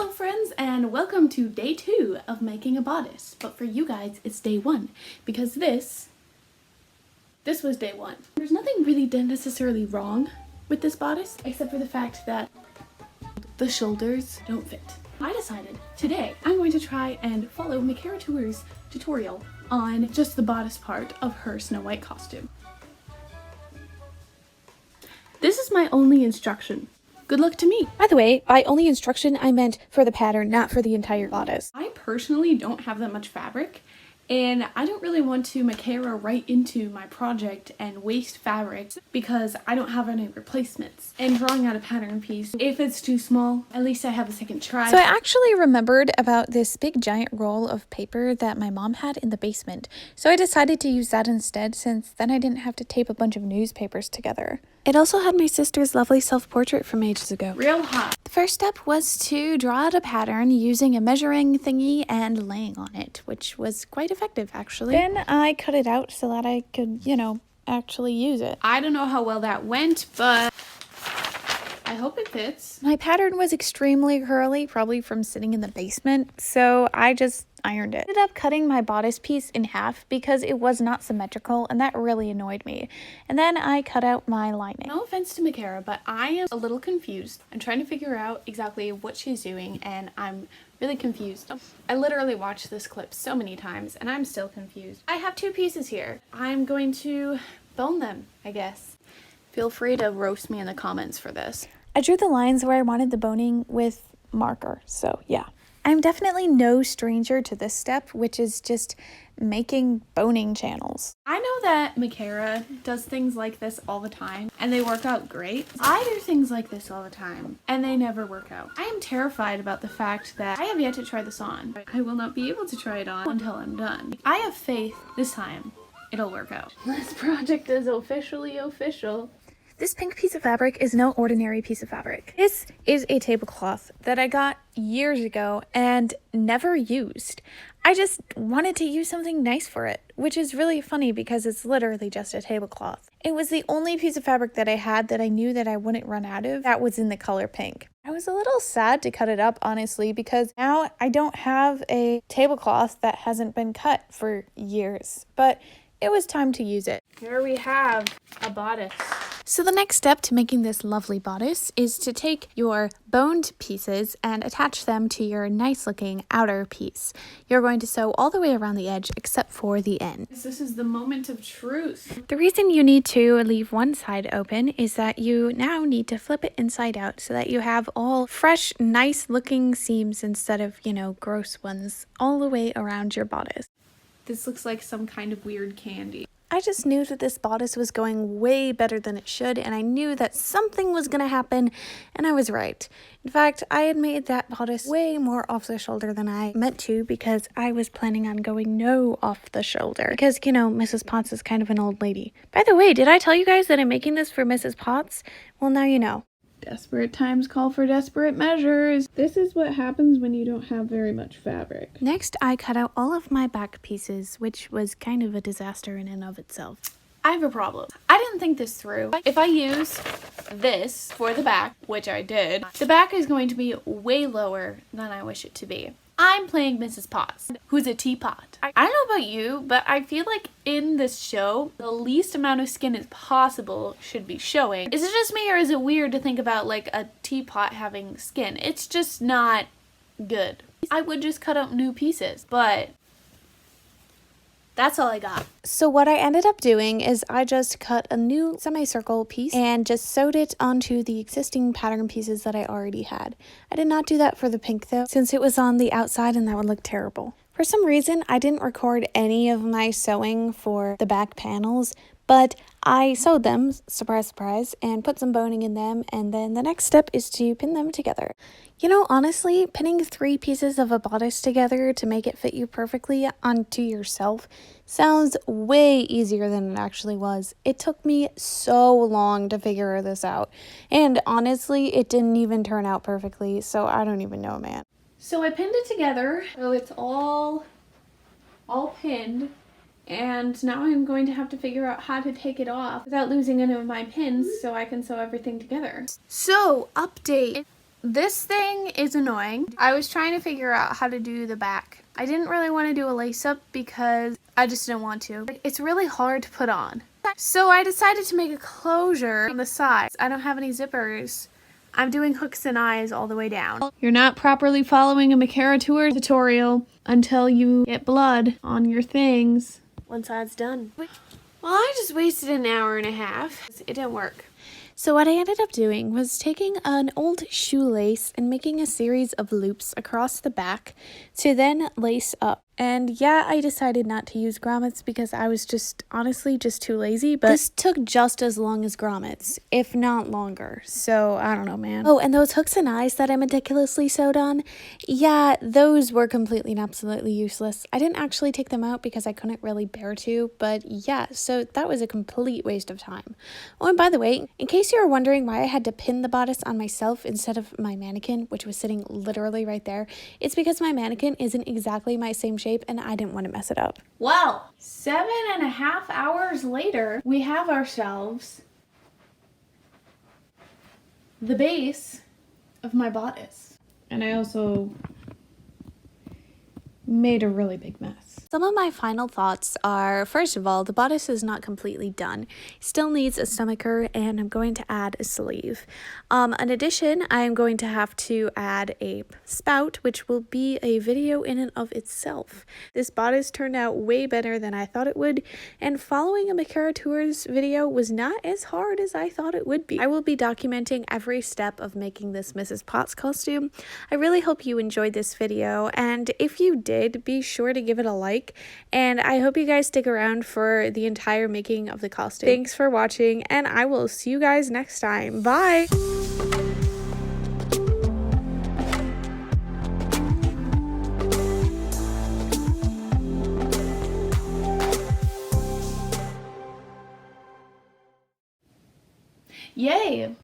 Hello friends, and welcome to day 2 of making a bodice. But for you guys, it's day 1 because this was day 1. There's nothing really necessarily wrong with this bodice except for the fact that the shoulders don't fit. I decided today I'm going to try and follow Micarah Tewers' tutorial on just the bodice part of her Snow White costume. This is my only instruction. Good luck to me. By the way, by only instruction, I meant for the pattern, not for the entire bodice. I personally don't have that much fabric, and I don't really want to Micarah right into my project and waste fabric because I don't have any replacements. And drawing out a pattern piece, if it's too small, at least I have a second try. So I actually remembered about this big giant roll of paper that my mom had in the basement. So I decided to use that instead, since then I didn't have to tape a bunch of newspapers together. It also had my sister's lovely self-portrait from ages ago. Real hot. The first step was to draw out a pattern using a measuring thingy and laying on it, which was quite effective actually. Then I cut it out so that I could, actually use it. I don't know how well that went, but I hope it fits. My pattern was extremely curly, probably from sitting in the basement, so I just ironed it. I ended up cutting my bodice piece in half because it was not symmetrical, and that really annoyed me. And then I cut out my lining. No offense to Micarah, but I am a little confused. I'm trying to figure out exactly what she's doing, and I'm really confused. I literally watched this clip so many times, and I'm still confused. I have 2 pieces here. I'm going to bone them, I guess. Feel free to roast me in the comments for this. I drew the lines where I wanted the boning with marker, so yeah. I'm definitely no stranger to this step, which is just making boning channels. I know that Micarah does things like this all the time, and they work out great. I do things like this all the time, and they never work out. I am terrified about the fact that I have yet to try this on. I will not be able to try it on until I'm done. I have faith this time it'll work out. This project is officially official. This pink piece of fabric is no ordinary piece of fabric. This is a tablecloth that I got years ago and never used. I just wanted to use something nice for it, which is really funny because it's literally just a tablecloth. It was the only piece of fabric that I had that I knew that I wouldn't run out of that was in the color pink. I was a little sad to cut it up, honestly, because now I don't have a tablecloth that hasn't been cut for years, but it was time to use it. Here we have a bodice. So the next step to making this lovely bodice is to take your boned pieces and attach them to your nice looking outer piece. You're going to sew all the way around the edge except for the end. This is the moment of truth. The reason you need to leave one side open is that you now need to flip it inside out so that you have all fresh, nice looking seams instead of, gross ones all the way around your bodice. This looks like some kind of weird candy. I just knew that this bodice was going way better than it should, and I knew that something was going to happen, and I was right. In fact, I had made that bodice way more off the shoulder than I meant to because I was planning on going no off the shoulder. Because, Mrs. Potts is kind of an old lady. By the way, did I tell you guys that I'm making this for Mrs. Potts? Well, now you know. Desperate times call for desperate measures. This is what happens when you don't have very much fabric. Next, I cut out all of my back pieces, which was kind of a disaster in and of itself. I have a problem. I didn't think this through. If I use this for the back, which I did, the back is going to be way lower than I wish it to be. I'm playing Mrs. Potts, who's a teapot. I don't know about you, but I feel like in this show, the least amount of skin as possible should be showing. Is it just me, or is it weird to think about like a teapot having skin? It's just not good. I would just cut out new pieces, but that's all I got. So what I ended up doing is I just cut a new semicircle piece and just sewed it onto the existing pattern pieces that I already had. I did not do that for the pink though, since it was on the outside and that would look terrible. For some reason, I didn't record any of my sewing for the back panels, but I sewed them, surprise, surprise, and put some boning in them, and then the next step is to pin them together. Honestly, pinning 3 pieces of a bodice together to make it fit you perfectly onto yourself sounds way easier than it actually was. It took me so long to figure this out, and honestly, it didn't even turn out perfectly, so I don't even know, man. So I pinned it together, so it's all pinned. And now I'm going to have to figure out how to take it off without losing any of my pins so I can sew everything together. So, update. This thing is annoying. I was trying to figure out how to do the back. I didn't really want to do a lace up because I just didn't want to. It's really hard to put on. So I decided to make a closure on the sides. I don't have any zippers. I'm doing hooks and eyes all the way down. You're not properly following a Micarah Tewers tutorial until you get blood on your things. One side's done. Well, I just wasted an hour and a half. It didn't work. So what I ended up doing was taking an old shoelace and making a series of loops across the back to then lace up. And yeah, I decided not to use grommets because I was honestly just too lazy, but this took just as long as grommets, if not longer. So I don't know, man. Oh, and those hooks and eyes that I meticulously sewed on, yeah, those were completely and absolutely useless. I didn't actually take them out because I couldn't really bear to, but yeah, so that was a complete waste of time. Oh, and by the way, in case you were wondering why I had to pin the bodice on myself instead of my mannequin, which was sitting literally right there, it's because my mannequin isn't exactly my same shape and I didn't want to mess it up. Well, 7.5 hours later, we have ourselves the base of my bodice. And I also made a really big mess. Some of my final thoughts are, first of all, the bodice is not completely done. Still needs a stomacher, and I'm going to add a sleeve. In addition, I am going to have to add a spout, which will be a video in and of itself. This bodice turned out way better than I thought it would, and following a Micarah Tewers video was not as hard as I thought it would be. I will be documenting every step of making this Mrs. Potts costume. I really hope you enjoyed this video, and if you did, be sure to give it a like. And I hope you guys stick around for the entire making of the costume. Thanks for watching, and I will see you guys next time. Bye! Yay!